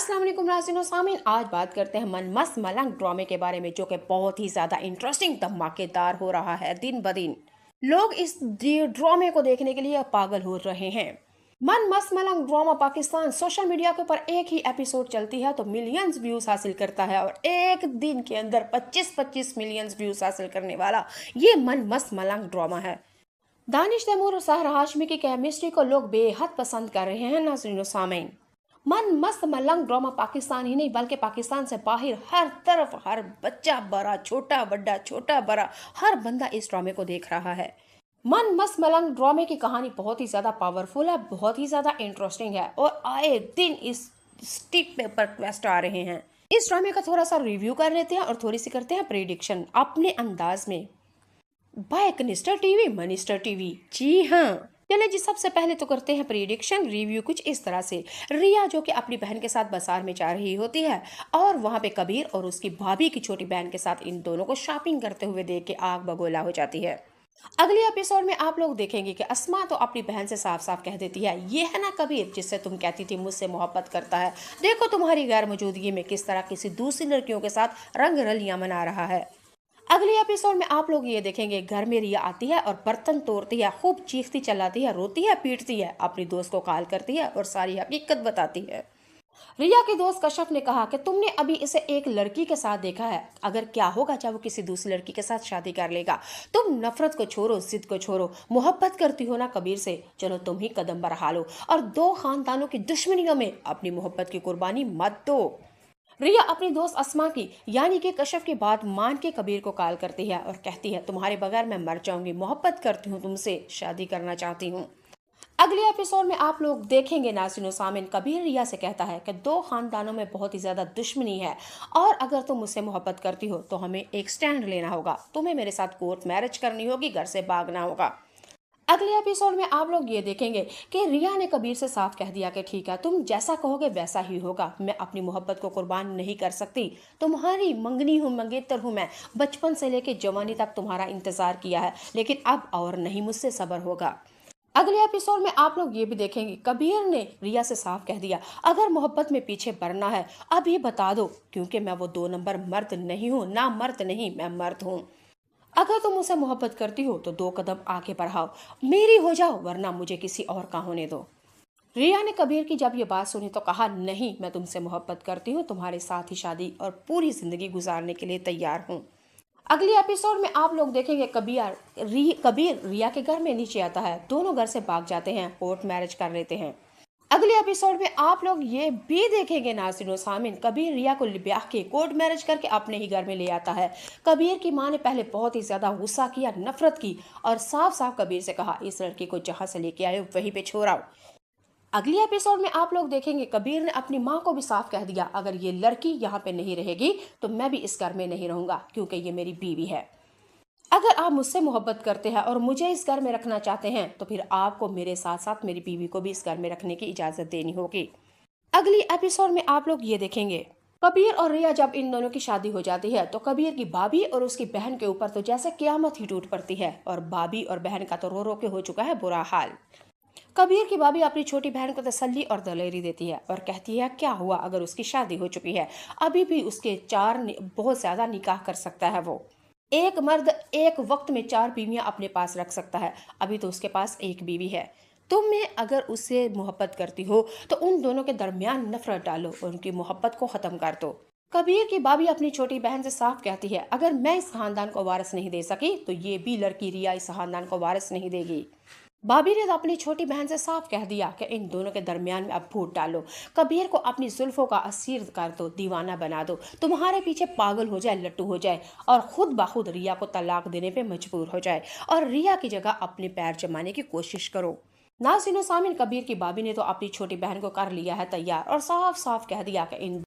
अस्सलाम वालेकुम नाज़रीन और सामीन। आज बात करते हैं मन मस्त मलंग ड्रामे के बारे में, जो कि बहुत ही ज़्यादा इंटरेस्टिंग धमाकेदार हो रहा है। दिन ब दिन लोग इस ड्रामे को देखने के लिए पागल हो रहे हैं। मन मस्त मलंग ड्रामा पाकिस्तान सोशल मीडिया के ऊपर एक ही एपिसोड चलती है तो मिलियंस व्यूज हासिल करता है, और एक दिन के अंदर 25-25 मिलियंस व्यूज हासिल करने वाला ये मन मस्त मलंग ड्रामा है। दानिश तैमूर और सहर हाशमी की केमिस्ट्री को लोग बेहद पसंद कर रहे हैं नाज़रीन और सामीन। मन मस्त मलंग ड्रामा पाकिस्तान ही नहीं बल्कि पाकिस्तान से बाहर हर तरफ हर बच्चा बड़ा छोटा बड़ा हर बंदा इस ड्रामे को देख रहा है। मन मस्त मलंग ड्रामे की कहानी बहुत ही ज्यादा पावरफुल है, बहुत ही ज्यादा इंटरेस्टिंग है, और आए दिन इस स्टिक पेपर ट्विस्ट आ रहे हैं। इस ड्रामे का थोड़ा सा रिव्यू कर लेते हैं और थोड़ी सी करते हैं प्रेडिक्शन अपने अंदाज में। बाय कनिस्टर टीवी मनिस्टर टीवी, जी हाँ। चले जी, सबसे पहले तो करते हैं प्रेडिक्शन रिव्यू कुछ इस तरह से। रिया जो कि अपनी बहन के साथ बाजार में जा रही होती है और वहां पे कबीर और उसकी भाभी की छोटी बहन के साथ इन दोनों को शॉपिंग करते हुए देख के आग बगोला हो जाती है। अगले एपिसोड में आप लोग देखेंगे कि अस्मा तो अपनी बहन से साफ साफ कह देती है, ये है ना कबीर जिससे तुम कहती थी मुझसे मोहब्बत करता है, देखो तुम्हारी गैर मौजूदगी में किस तरह किसी दूसरी लड़कियों के साथ रंग रलियां मना रहा है। अगले एपिसोड में आप लोग ये देखेंगे घर में रिया आती है और बर्तन तोड़ती है, खूब चीखती चिल्लाती है, रोती है, पीटती है, अपनी दोस्त को कॉल करती है और सारी हकीकत बताती है। रिया के दोस्त कश्यप ने कहा कि तुमने अभी इसे एक लड़की के साथ देखा है, अगर क्या होगा जब वो किसी दूसरी लड़की के साथ शादी कर लेगा। तुम नफरत को छोड़ो, जिद को छोड़ो, मोहब्बत करती हो ना कबीर से, चलो तुम ही कदम बढ़ा लो और दो खानदानों की दुश्मनियों में अपनी मोहब्बत की कुर्बानी मत दो। रिया अपनी दोस्त अस्मा की यानी कि कश्यप की बात मान के कबीर को कॉल करती है और कहती है, तुम्हारे बगैर मैं मर जाऊंगी, मोहब्बत करती हूँ तुमसे, शादी करना चाहती हूँ। अगले एपिसोड में आप लोग देखेंगे नाज़रीन सामिन, कबीर रिया से कहता है कि दो खानदानों में बहुत ही ज्यादा दुश्मनी है और अगर तुम मुझसे मोहब्बत करती हो तो हमें एक स्टैंड लेना होगा, तुम्हें मेरे साथ कोर्ट मैरिज करनी होगी, घर से भागना होगा। अगले एपिसोड में आप लोग ये देखेंगे कि रिया ने कबीर से साफ कह दिया कि ठीक है, तुम जैसा कहोगे वैसा ही होगा, मैं अपनी मोहब्बत को कुर्बान नहीं कर सकती, तुम्हारी मंगनी हूँ, मंगेतर हूँ मैं, बचपन से लेके जवानी तक तुम्हारा इंतजार किया है, लेकिन अब और नहीं, मुझसे सब्र होगा। अगले एपिसोड में आप लोग ये भी देखेंगे कबीर ने रिया से साफ कह दिया, अगर मोहब्बत में पीछे बढ़ना है अब ये बता दो, क्योंकि मैं वो 2 नंबर मर्द नहीं हूँ, ना मर्द नहीं, मैं मर्द हूँ। अगर तुम मुझसे मोहब्बत करती हो तो 2 कदम आगे बढ़ाओ, मेरी हो जाओ, वरना मुझे किसी और का होने दो। रिया ने कबीर की जब ये बात सुनी तो कहा, नहीं, मैं तुमसे मोहब्बत करती हूँ, तुम्हारे साथ ही शादी और पूरी जिंदगी गुजारने के लिए तैयार हूँ। अगले एपिसोड में आप लोग देखेंगे कबीर रिया के घर में नीचे आता है, दोनों घर से भाग जाते हैं, कोर्ट मैरिज कर लेते हैं। अगले एपिसोड में आप लोग ये भी देखेंगे नाज़रीन सामिन, कबीर रिया को ब्याह के कोर्ट मैरिज करके अपने ही घर में ले आता है। कबीर की मां ने पहले बहुत ही ज्यादा गुस्सा किया, नफरत की और साफ साफ कबीर से कहा, इस लड़की को जहां से लेके आए वहीं पे छोड़ाओ। अगले एपिसोड में आप लोग देखेंगे कबीर ने अपनी माँ को भी साफ कह दिया, अगर ये लड़की यहाँ पे नहीं रहेगी तो मैं भी इस घर में नहीं रहूंगा, क्योंकि ये मेरी बीवी है। अगर आप मुझसे मोहब्बत करते हैं और मुझे इस घर में रखना चाहते हैं तो फिर आपको मेरे साथ साथ मेरी बीवी को भी इस घर में रखने की इजाजत देनी होगी। अगली एपिसोड में आप लोग ये देखेंगे कबीर और रिया जब इन दोनों की शादी हो जाती है तो कबीर की भाभी और उसकी बहन के ऊपर तो जैसे क्यामत ही टूट पड़ती है, और भाभी और बहन का तो रो रो के हो चुका है बुरा हाल। कबीर की भाभी अपनी छोटी बहन को तसल्ली और दलेरी देती है और कहती है, क्या हुआ अगर उसकी शादी हो चुकी है, अभी भी उसके बहुत ज्यादा निकाह कर सकता है, वो एक मर्द एक वक्त में 4 बीवियां अपने पास रख सकता है, अभी तो उसके पास एक बीवी है। तुम्हें अगर उससे मोहब्बत करती हो तो उन दोनों के दरमियान नफरत डालो और उनकी मोहब्बत को खत्म कर दो। कबीर की भाभी अपनी छोटी बहन से साफ कहती है, अगर मैं इस खानदान को वारिस नहीं दे सकी तो ये भी लड़की रिया इस खानदान को वारिस नहीं देगी। भाभी ने तो अपनी छोटी बहन से साफ कह दिया कि इन दोनों के दरमियान में अब फूट डालो, कबीर को अपनी जुल्फों का असीर कर दो, दीवाना बना दो, तुम्हारे पीछे पागल हो जाए, लट्टू हो जाए और खुद बाखुद रिया को तलाक देने पे मजबूर हो जाए और रिया की जगह अपने पैर जमाने की कोशिश करो। नाज़रीन सामिन, कबीर की भाभी ने तो अपनी छोटी बहन को कर लिया है तैयार और साफ साफ कह दिया कि इन